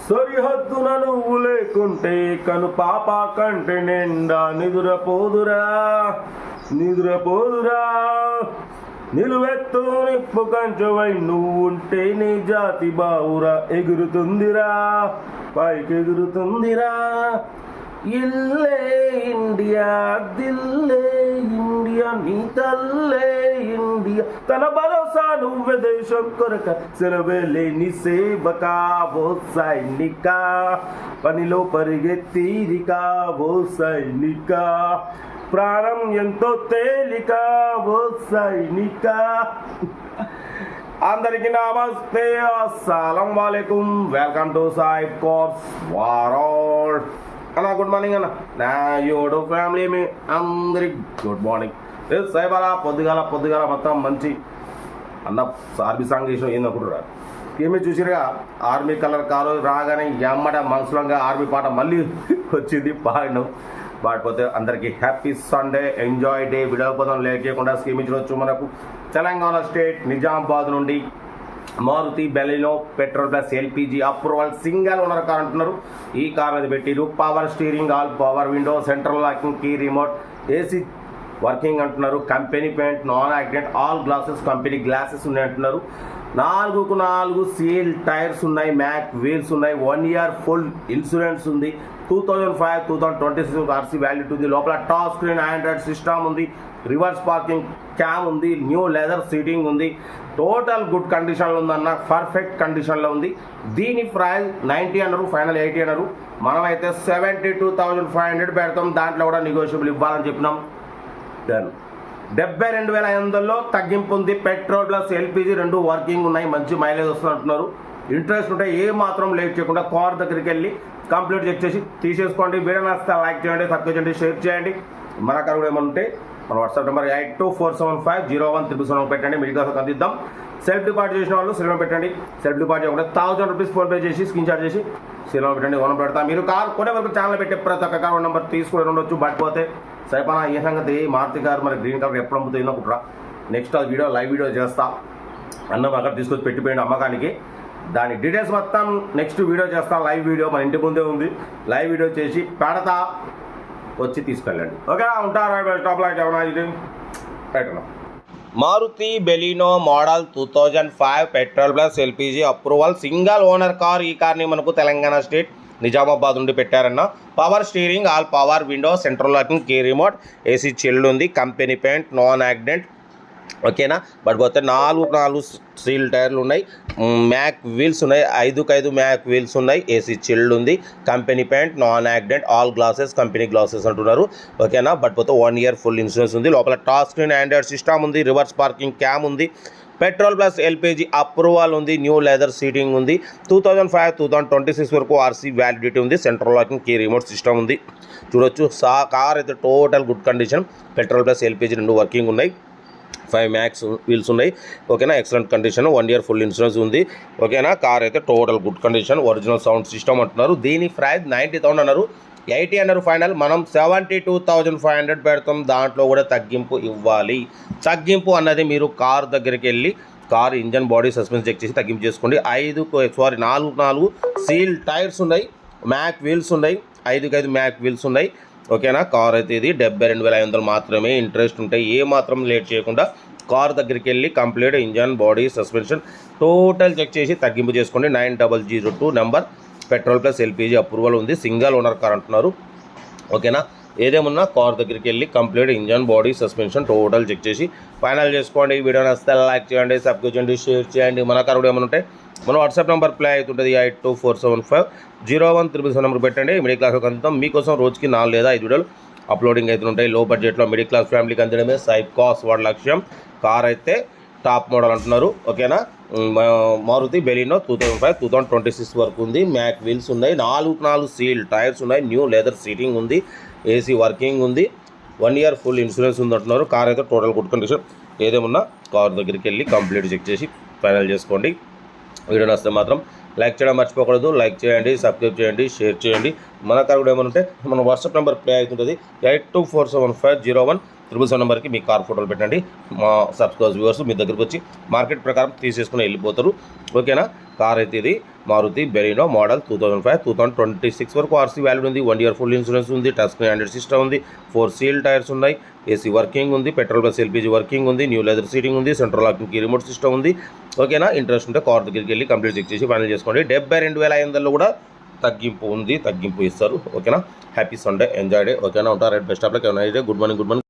సరిహద్దున నువ్వు లేకుంటే కను పాప కంటే నిండా నిదురపోదురా నిదురపోదురా నిలువెత్తు నిప్పు కంచవై నువ్వు ఉంటే నీ జాతి బావురా ఎగురుతుందిరా పైకి ఎగురుతుందిరా ఇల్లే ఇండియా దిల్లే ఇండియా నీ తల్లే ఇండియా తన భరోసా నువ్వే దేశం కొరక సెలవే లేని సేవక ఓ సైనిక పనిలో పరిగెత్తీరిక ఓ సైనిక ప్రాణం ఎంతో తేలిక ఓ సైనిక. అందరికీ నమస్తే, అస్సలం వాలేకుం, వెల్కమ్ టు సాయిబ్ కోర్స్ వరల్డ్. అన్న గుడ్ మార్నింగ్ అన్న, నా యూట్యూబ్ ఫ్యామిలీ మీ అందరికి గుడ్ మార్నింగ్. సాయిబ్ అలా పొద్దుగాల మొత్తం మంచి అన్న ఆర్మీ సాంగ్ చేసిన ఏందనుకుంటున్నారు. ఏమీ చూసిరుగా ఆర్మీ కలర్ కారు రాగానే ఎమ్మట మనసులంగా ఆర్మీ పాట మళ్ళీ వచ్చింది పాడినాం. వాడిపోతే అందరికీ హ్యాపీ సండే, ఎంజాయ్ డే. విడవపోదాం లేకుండా స్కీమ్ ఇచ్చినవచ్చు మనకు తెలంగాణ స్టేట్ నిజామాబాద్ నుండి Maruti Baleno petrol plus LPG approval single owner car అంటున్నారు. ఈ కార్ అనేది పెట్టిరు. Power steering, all power window, central locking key remote, AC working అంటున్నారు. Company paint, non accident, all glasses company glasses ఉన్నాయి అంటున్నారు. 4కు 4 సీల్ టైర్స్ ఉన్నాయి, మ్యాక్ వీల్స్ ఉన్నాయి, 1 year ఫుల్ ఇన్సూరెన్స్ ఉంది. 2005-2026 ఆర్సీ వ్యాలిడ్ ఉంది. లోపల టచ్ స్క్రీన్ ఆండ్రాయిడ్ సిస్టమ్ ఉంది, రివర్స్ పార్కింగ్ క్యామ్ ఉంది, న్యూ లెదర్ సీటింగ్ ఉంది. టోటల్ గుడ్ కండిషన్లో ఉందన్న, పర్ఫెక్ట్ కండిషన్లో ఉంది. దీని ప్రైస్ 90 అన్నారు, ఫైనల్ 80 అన్నారు. మనమైతే 72,500 పెడతాం. దాంట్లో కూడా నెగోషియబుల్ ఇవ్వాలని చెప్పినాం. డన్. 72,500లో తగ్గింపు ఉంది. పెట్రోల్ ప్లస్ ఎల్పిజి రెండు వర్కింగ్ ఉన్నాయి, మంచి మైలేజ్ వస్తున్నట్టున్నారు. ఇంట్రెస్ట్ ఉంటే ఏ మాత్రం లేట్ చేయకుండా కార్ దగ్గరికి వెళ్ళి కంప్లీట్ చెక్ చేసి తీసేసుకోండి. వీడియో నచ్చితే లైక్ చేయండి, సబ్స్క్రైబ్ చేయండి, షేర్ చేయండి. మన కార్ కూడా ఏమైనా ఉంటే మన వాట్సాప్ నెంబర్ 8247501377 పెట్టండి. మిడిల్ క్లాస్ అందిద్దాం. సెల్ఫ్ డిపాజిట్ చేసిన వాళ్ళు సినిమా పెట్టండి. సెల్ఫ్ డిపాజిట్ చేయకుండా 1000 రూపీస్ ఫోన్పే చేసి స్క్రీన్ షాట్ చేసి సినిమా పెట్టండి. ఓనం పెడతా. మీరు కార్ కొనే వరకు ఛానల్ పెట్టే ప్రతి ఒక్క కార్ నెంబర్ తీసుకుని ఉండొచ్చు. బట్టిపోతే సైపనా ఏ సంగతి మారుతి కార్ మరి గ్రీన్ కలర్ ఎప్పుడు అమ్ముతుందో కుట్రా. నెక్స్ట్ ఆ వీడియో లైవ్ వీడియో చేస్తా. అన్నం అక్కడ తీసుకొచ్చి పెట్టిపోయింది అమ్మకానికి. దాని డీటెయిల్స్ మొత్తం నెక్స్ట్ వీడియో చేస్తా. లైవ్ వీడియో మన ఇంటి ముందే ఉంది. లైవ్ వీడియో చేసి పెడతా, వచ్చి తీసుకెళ్ళండి. ఓకేనా, ఉంటారా? టాప్ లైట్ ఏమన్నా పెట్టను. Maruti Baleno model 2005 petrol plus LPG approval single owner car. ఈ కార్ని మనకు తెలంగాణ స్టేట్ నిజామాబాద్ నుండి పెట్టారన్న. Power steering, all power window, central locking key remote, AC chilled ఉంది, కంపెనీ పెయింట్, నాన్ యాక్సిడెంట్. ఓకేనా, బట్ పోతే 4 సీల్ టైర్లు ఉన్నాయి, మ్యాక్ వీల్స్ ఉన్నాయి, 5 మ్యాక్ వీల్స్ ఉన్నాయి, ఏసీ చిల్డ్ ఉంది, company paint, non accident, all glasses company glasses అంటున్నారు. ఓకేనా, బట్ పోతే 1 year ఫుల్ ఇన్సూరెన్స్ ఉంది. లోపల టచ్ స్క్రీన్ ఆండ్రాయిడ్ సిస్టమ్ ఉంది, రివర్స్ పార్కింగ్ క్యామ్ ఉంది, పెట్రోల్ ప్లస్ ఎల్పిజి అప్రూవల్ ఉంది, న్యూ లెదర్ సీటింగ్ ఉంది. 2005-2026 వరకు ఆర్సీ వ్యాలిడిటీ ఉంది. Central locking key remote system ఉంది. చూడొచ్చు. కార్ అయితే total good condition. Petrol plus LPG రెండు వర్కింగ్ ఉన్నాయి. 5 మ్యాక్స్ వీల్స్ ఉన్నాయి. ఓకేనా, excellent condition. 1 year full insurance ఉంది. ఓకేనా, కార్ అయితే total good condition. Original sound system అంటున్నారు. దీని ప్రైస్ 90,000 అన్నారు, 80 అన్నారు ఫైనల్. మనం 72,500 పెడతాం. దాంట్లో కూడా తగ్గింపు ఇవ్వాలి. తగ్గింపు అన్నది మీరు కార్ దగ్గరికి వెళ్ళి car engine body suspension check చేసి తగ్గింపు చేసుకోండి. 4 సీల్ టైర్స్ ఉన్నాయి, మ్యాక్ వీల్స్ ఉన్నాయి, 5 మ్యాక్ వీల్స్ ఉన్నాయి. ఓకేనా, కార్ అయితే ఇది 72,500 మాత్రమే. ఇంట్రెస్ట్ ఉంటే ఏ మాత్రం లేట్ చేయకుండా కార్ దగ్గరికి వెళ్ళి complete engine body suspension total check చేసి తగ్గింపు చేసుకోండి. 9002 number. Petrol plus LPG approval ఉంది. సింగల్ ఓనర్ కార్ అంటున్నారు. ఓకేనా, ఏదేమున్నా కార్ దగ్గరికి వెళ్ళి complete engine body suspension total check చేసి ఫైనల్ చేసుకోండి. వీడియో నచ్చితే లైక్ చేయండి, సబ్స్క్రైబ్ చేయండి, షేర్ చేయండి. మన కార్ కూడా ఏమైనా ఉంటే మన వాట్సాప్ నెంబర్ ప్లే అవుతుంటుంది. 8247501377 నెంబర్ పెట్టండి. మిడిల్ క్లాస్కి అందుతాం. మీకోసం రోజుకి 4 లేదా 5 వీడియోలు అప్లోడింగ్ అవుతుంటాయి. లో బడ్జెట్లో మిడిల్ క్లాస్ ఫ్యామిలీకి అందడమే సాయిబ్ కాస్ వాడి లక్ష్యం. కార్ అయితే టాప్ మోడల్ అంటున్నారు. ఓకేనా, మారుతి బెలినో 2005-2026 వరకు ఉంది. మ్యాక్ వీల్స్ ఉన్నాయి, 4 సీల్ టైర్స్ ఉన్నాయి, న్యూ లెదర్ సీటింగ్ ఉంది, ఏసీ వర్కింగ్ ఉంది, 1 year ఫుల్ ఇన్సూరెన్స్ ఉంది అంటున్నారు. కార్ అయితే టోటల్ గుడ్ కండిషన్. ఏదేమన్నా కార్ దగ్గరికి వెళ్ళి కంప్లీట్ చెక్ చేసి ఫైనల్ చేసుకోండి. వీడియో నచ్చితే మాత్రం లైక్ చేయడం మర్చిపోకూడదు. లైక్ చేయండి, సబ్స్క్రైబ్ చేయండి, షేర్ చేయండి. మన కార్ కూడా ఏమైనా ఉంటే మన వాట్సాప్ నెంబర్ ప్లే అవుతుంటుంది. 82475013 777 నెంబర్కి మీ కార్ ఫోటోలు పెట్టండి. మా సబ్స్క్రైబ్ వ్యూవర్స్ మీ దగ్గరికి వచ్చి మార్కెట్ ప్రకారం తీసేసుకుని వెళ్ళిపోతారు. ఓకేనా. కార్ అయితే ఇది మారుతి బెలినో మోడల్ 2005 2026 వరకు ఆర్సీ వ్యాలిడ్ ఉంది. 1 ఇయర్ ఫుల్ ఇన్సూరెన్స్ ఉంది. టచ్ స్క్రీన్ ఆండ్రాయిడ్ సిస్టమ్ ఉంది. 4 సీల్ టైర్స్ ఉన్నాయి. ఏసీ వర్కింగ్ ఉంది. పెట్రోల్ ప్లస్ ఎల్పీజీ వర్కింగ్ ఉంది. న్యూ లెదర్ సీటింగ్ ఉంది. Central locking key remote system ఉంది. ఓకేనా. ఇంట్రెస్ట్ ఉంటే కార్ దగ్గరికి వెళ్ళి కంప్లీట్ చెక్ చేసి ఫైనల్ చేసుకోండి. 72,500 కూడా తగ్గింపు ఉంది. తగ్గింపు ఇస్తారు. ఓకేనా. Happy Sunday, enjoy day. ఓకేనా. ఉంటారు. Best of luck. Good morning.